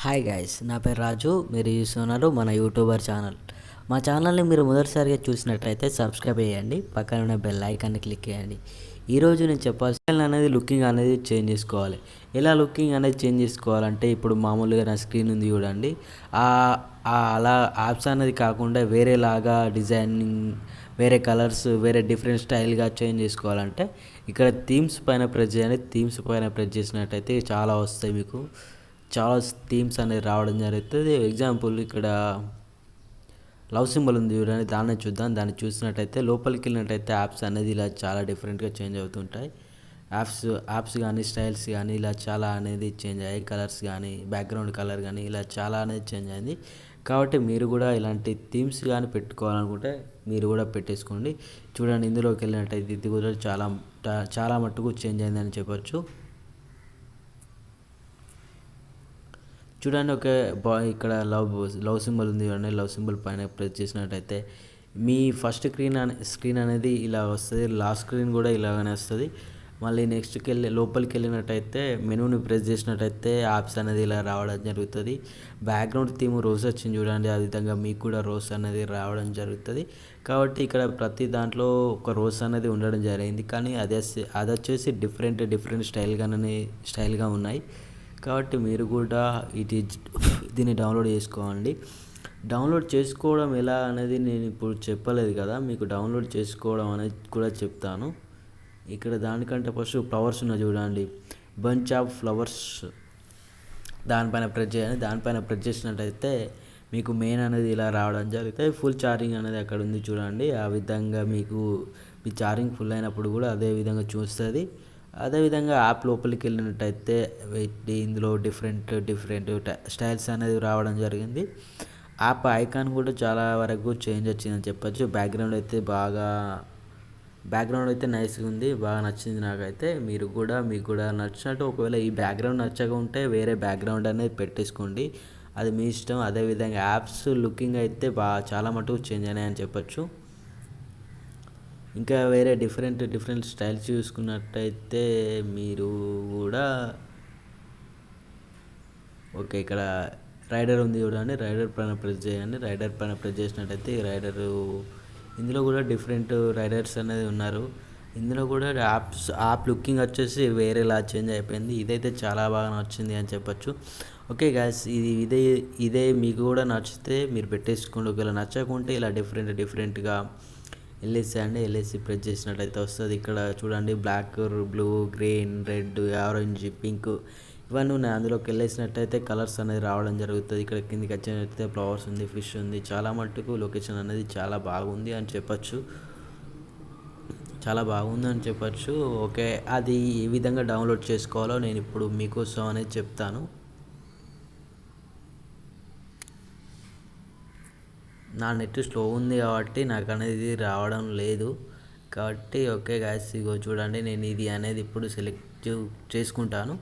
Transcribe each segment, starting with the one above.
Hi guys, నా పేరు రాజు. మీరు చూస్తున్నారు మన యూట్యూబర్ ఛానల్. మా ఛానల్ని మీరు మొదటిసారిగా చూసినట్లయితే సబ్స్క్రైబ్ చేయండి, పక్కన ఉన్న బెల్ ఐకాన్ని క్లిక్ చేయండి. ఈరోజు నేను చెప్పాల్సిన అనేది లుకింగ్ అనేది చేంజ్ చేసుకోవాలి. ఎలా లుకింగ్ అనేది చేంజ్ చేసుకోవాలంటే, ఇప్పుడు మామూలుగా నా స్క్రీన్ ఉంది చూడండి, అలా యాప్స్ అనేది కాకుండా వేరేలాగా డిజైనింగ్, వేరే కలర్స్, వేరే డిఫరెంట్ స్టైల్గా చేంజ్ చేసుకోవాలంటే ఇక్కడ థీమ్స్ పైన ప్రెస్ చేయండి. థీమ్స్ పైన ప్రెస్ చేసినట్టయితే చాలా వస్తాయి, మీకు చాలా థీమ్స్ అనేది రావడం జరుగుతుంది. ఎగ్జాంపుల్ ఇక్కడ లవ్ సింబల్ ఉంది చూడండి, దాన్ని చూద్దాం. దాన్ని చూసినట్టయితే లోపలికి వెళ్ళినట్టయితే యాప్స్ అనేది ఇలా చాలా డిఫరెంట్గా చేంజ్ అవుతుంటాయి. యాప్స్ కానీ స్టైల్స్ కానీ ఇలా చాలా అనేది చేంజ్ అయ్యాయి. కలర్స్ కానీ బ్యాక్గ్రౌండ్ కలర్ కానీ ఇలా చాలా అనేది చేంజ్ అయింది. కాబట్టి మీరు కూడా ఇలాంటి థీమ్స్ కానీ పెట్టుకోవాలనుకుంటే మీరు కూడా పెట్టేసుకోండి. చూడండి, ఇందులోకి వెళ్ళినట్టయితే ఇది కూడా చాలా మట్టుకు చేంజ్ అయిందని చెప్పొచ్చు. చూడండి, ఇక్కడ లవ్ సింబల్ ఉంది చూడండి. లవ్ సింబల్ పైన ప్రెస్ చేసినట్టయితే మీ ఫస్ట్ స్క్రీన్ అనేది ఇలా వస్తుంది. లాస్ట్ స్క్రీన్ కూడా ఇలాగనే వస్తుంది. మళ్ళీ నెక్స్ట్కి లోపలికి వెళ్ళినట్టయితే మెనూని ప్రెస్ చేసినట్టయితే యాప్స్ అనేది ఇలా రావడం జరుగుతుంది. బ్యాక్గ్రౌండ్ థీమ్ రోజ్ వచ్చింది చూడండి, ఆ విధంగా మీకు కూడా రోజ్ అనేది రావడం జరుగుతుంది. కాబట్టి ఇక్కడ ప్రతి దాంట్లో ఒక రోజ్ అనేది ఉండడం జరిగింది, కానీ అది వచ్చేసి డిఫరెంట్ స్టైల్గా ఉన్నాయి. కాబట్టి మీరు కూడా దీన్ని డౌన్లోడ్ చేసుకోండి. డౌన్లోడ్ చేసుకోవడం ఎలా అనేది నేను ఇప్పుడు చెప్పలేదు కదా, మీకు డౌన్లోడ్ చేసుకోవడం అనేది కూడా చెప్తాను. ఇక్కడ దానికంటే ఫస్ట్ ఫ్లవర్స్ ఉన్నాయి చూడండి, బంచ్ ఆఫ్ ఫ్లవర్స్, దానిపైన ప్రెస్ చేయండి. దానిపైన ప్రెస్ చేసినట్టయితే మీకు మెయిన్ అనేది ఇలా రావడం జరుగుతుంది. ఫుల్ ఛార్జింగ్ అనేది అక్కడ ఉంది చూడండి. ఆ విధంగా మీకు మీ ఛార్జింగ్ ఫుల్ అయినప్పుడు కూడా అదే విధంగా చూస్తుంది. అదేవిధంగా యాప్ లోపలికి వెళ్ళినట్టయితే ఇందులో డిఫరెంట్ స్టైల్స్ అనేది రావడం జరిగింది. యాప్ ఐకాన్ కూడా చాలా వరకు చేంజ్ వచ్చిందని చెప్పొచ్చు. బ్యాక్గ్రౌండ్ అయితే నైస్గా ఉంది, బాగా నచ్చింది నాకైతే. మీకు కూడా నచ్చినట్టు, ఒకవేళ ఈ బ్యాక్గ్రౌండ్ నచ్చకుంటే వేరే బ్యాక్గ్రౌండ్ అనేది పెట్టేసుకోండి, అది మీ ఇష్టం. అదేవిధంగా యాప్స్ లుకింగ్ అయితే చాలా మటుకు చేంజ్ అయినాయని చెప్పొచ్చు. ఇంకా వేరే డిఫరెంట్ స్టైల్స్ చూసుకున్నట్టయితే మీరు కూడా ఓకే, ఇక్కడ రైడర్ ఉంది చూడండి, రైడర్ పైన ప్రెస్ చేయండి. రైడర్ పైన ప్రెస్ చేసినట్టయితే ఇందులో కూడా డిఫరెంట్ రైడర్స్ అనేది ఉన్నారు. ఇందులో కూడా యాప్ లుకింగ్ వచ్చేసి వేరేలా చేంజ్ అయిపోయింది. ఇదైతే చాలా బాగా నచ్చింది అని చెప్పొచ్చు. ఓకే గాయ్స్, ఇదే మీకు కూడా నచ్చితే మీరు పెట్టేసుకోండి. ఒకవేళ నచ్చకుంటే ఇలా డిఫరెంట్గా ఎల్ఏసి ప్రెస్ చేసినట్టయితే వస్తుంది. ఇక్కడ చూడండి, black, blue, green, red, orange, pink ఇవన్నీ ఉన్నాయి. అందులోకి వెళ్ళేసినట్టయితే కలర్స్ అనేది రావడం జరుగుతుంది. ఇక్కడ కిందికి వచ్చినట్టయితే ఫ్లవర్స్ ఉంది, ఫిష్ ఉంది. చాలా మట్టుకు లొకేషన్ అనేది చాలా బాగుంది అని చెప్పొచ్చు. ఓకే, అది ఏ విధంగా డౌన్లోడ్ చేసుకోవాలో నేను ఇప్పుడు మీకోసం అనేది చెప్తాను. నా నెట్ స్లో ఉంది కాబట్టి నాకు అనేది రావడం లేదు. కాబట్టి ఓకే గాయ్స్, ఇగో చూడండి, నేను ఇది అనేది ఇప్పుడు సెలెక్ట్ చేసుకుంటాను.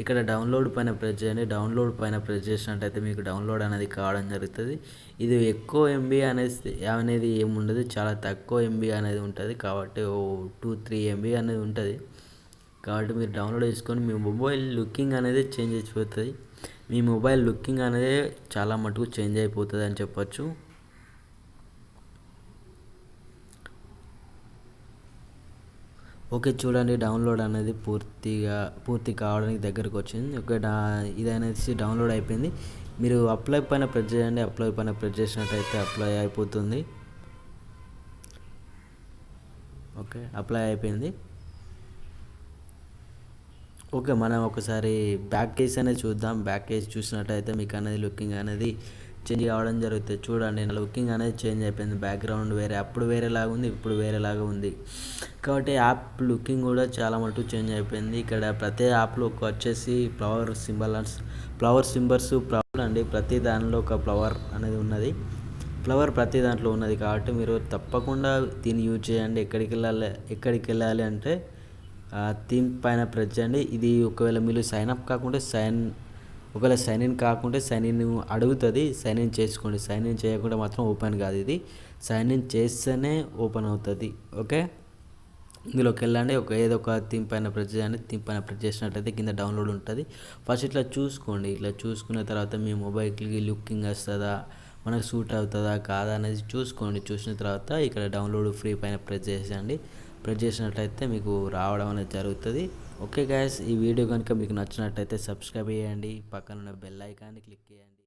ఇక్కడ డౌన్లోడ్ పైన ప్రెస్ చేయండి. డౌన్లోడ్ పైన ప్రెస్ చేసినట్టయితే మీకు డౌన్లోడ్ అనేది కావడం జరుగుతుంది. ఇది ఎక్కువ ఎంబీ అనేది ఏముండదు, చాలా తక్కువ ఎంబీ అనేది ఉంటుంది. కాబట్టి 2-3 ఎంబీ అనేది ఉంటుంది. కాబట్టి మీరు డౌన్లోడ్ చేసుకొని మీ మొబైల్ లుకింగ్ అనేది చేంజ్ అయిపోతుంది. మీ మొబైల్ లుకింగ్ అనేది చాలా మటుకు చేంజ్ అయిపోతుంది అని చెప్పొచ్చు. ఓకే, చూడండి, డౌన్లోడ్ అనేది పూర్తి కావడానికి దగ్గరకు వచ్చింది. ఓకే, ఇది అనేది డౌన్లోడ్ అయిపోయింది. మీరు అప్లై పైన ప్రెస్ చేయండి. అప్లై పైన ప్రెస్ చేసినట్టయితే అప్లై అయిపోతుంది. ఓకే, అప్లై అయిపోయింది. ఓకే, మనం ఒకసారి బ్యాక్ కేస్ అనేది చూద్దాం. బ్యాక్ కేస్ చూసినట్టయితే మీకు అనేది లుకింగ్ అనేది చేంజ్ కావడం జరుగుతుంది. చూడండి, నా లుకింగ్ అనేది చేంజ్ అయిపోయింది. బ్యాక్గ్రౌండ్ అప్పుడు వేరేలాగా ఉంది, ఇప్పుడు వేరేలాగా ఉంది. కాబట్టి యాప్ లుకింగ్ కూడా చాలా మటుకు చేంజ్ అయిపోయింది. ఇక్కడ ప్రతి యాప్లో వచ్చేసి ఫ్లవర్ సింబల్స్ అండి. ప్రతి దానిలో ఒక ఫ్లవర్ అనేది ఉన్నది. ప్రతి దాంట్లో ఉన్నది. కాబట్టి మీరు తప్పకుండా దీన్ని యూజ్ చేయండి. ఎక్కడికి వెళ్ళాలి అంటే థీమ్ పైన ప్రెస్ చేయండి. ఇది ఒకవేళ మీరు సైన్ ఇన్ కాకుంటే సైన్ ఇన్ అడుగుతుంది. సైన్ ఇన్ చేసుకోండి. సైన్ ఇన్ చేయకుండా మాత్రం ఓపెన్ కాదు. ఇది సైన్ ఇన్ చేస్తేనే ఓపెన్ అవుతుంది. ఓకే, ఇందులోకి వెళ్ళండి. ఏదో ఒక థీమ్ పైన ప్రెస్ చేయండి. థీమ్ పైన ప్రెస్ చేసినట్టయితే కింద డౌన్లోడ్ ఉంటుంది. ఫస్ట్ ఇట్లా చూసుకోండి. ఇట్లా చూసుకున్న తర్వాత మీ మొబైల్కి లుకింగ్ వస్తుందా, మనకు సూట్ అవుతుందా కాదా అనేది చూసుకోండి. చూసిన తర్వాత ఇక్కడ డౌన్లోడ్ ఫ్రీ పైన ప్రెస్ చేసేయండి. ప్రెస్ చేసినట్లయితే మీకు రావడం అనేది జరుగుతుంది. ఓకే గైస్, ఈ వీడియో కనుక మీకు నచ్చినట్టయితే సబ్స్క్రైబ్ చేయండి. పక్కన ఉన్న బెల్ ఐకాన్ని క్లిక్ చేయండి.